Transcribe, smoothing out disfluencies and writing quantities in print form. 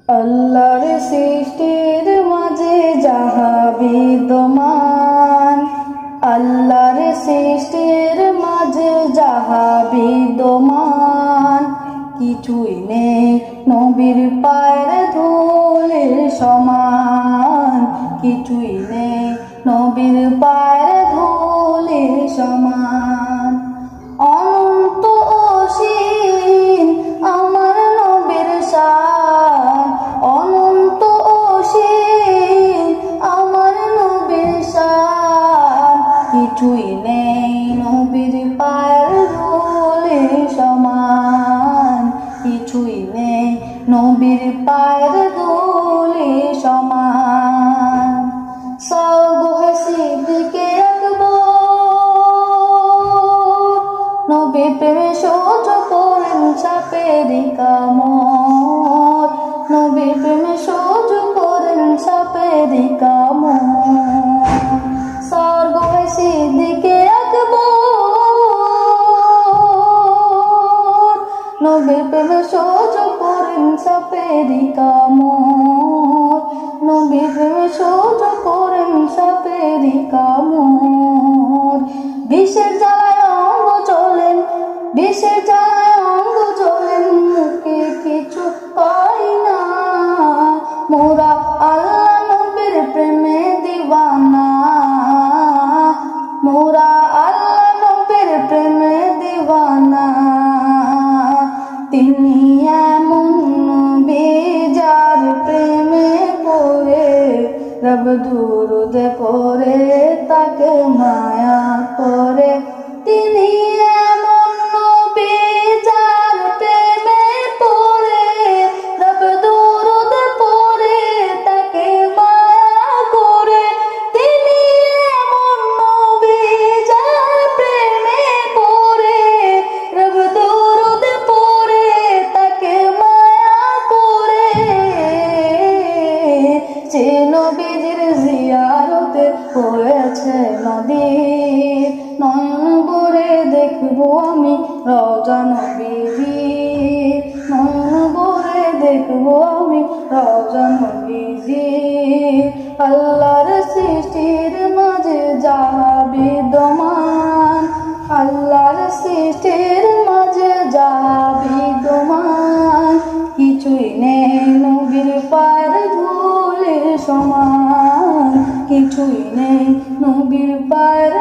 আল্লাহর সৃষ্টির মাঝে যাহা বিদ্যমান, আল্লাহর সৃষ্টির মাঝে যাহা বিদ্যমান, কিছুই নেই নবীর পায়ের ধুলির সমান, কিছুই নেই নবীর পায়ের ধুলির সমান। অনন্ত অসীম আমার নবীর শান, অনন্ত অসীম আমার নবীর শান, কিছুই নেই নবীর পায়ের ধুলির সমান, কিছুই নেই নবীর পায়ের ধুলির সমান। সাউগুহে সিদ্দিকে আকবর নবীর প্রেমে সহ্য করেন সাপেরি কামড়, নবীর প্রেমে সহ্য করেন সাপেরি কামড়। সাউগুহে সিদ্দিকে আকবর নবীর প্রেমে সহ্য করেন সাপেরি কামড়, নবীর প্রেমে সহ্য করেন সাপেরি কামড়। বিষের জ্বালায় অঙ্গ চলেন, বিষের জ্বালায় অঙ্গ চলেন, মুখে কিছু পাই না। মোরা আল্লাহ নবীর প্রেমে দিওয়ানা, মোরা আল্লাহ নবীর প্রেমে দিওয়ানা। তিনি এমন নবী যার প্রেমে পড়ে রব দুরুদ পড়ে তাকে মায়া করে। তিনি এমন নবী যার প্রেমে পড়ে রব দুরুদ পড়ে তাকে মায়া করে। তিনি এমন নবী যার প্রেমে পড়ে রব দুরুদ পড়ে তাকে মায়া করে। যে নবীজির জিয়ারতে হয়েছে নদীর, নয়ন ভরে দেখবো আমি রওজা নবীজির, নয়ন ভরে দেখবো আমি রওজা নবীজির। আল্লাহর সৃষ্টির মাঝে যাহা বিদ্যমান, আল্লাহর সৃষ্টির মাঝে যাহা বিদ্যমান, কিছুই নেই নবীর পায়ের ধুলির সমান, কিছুই নেই নবীর পায়ের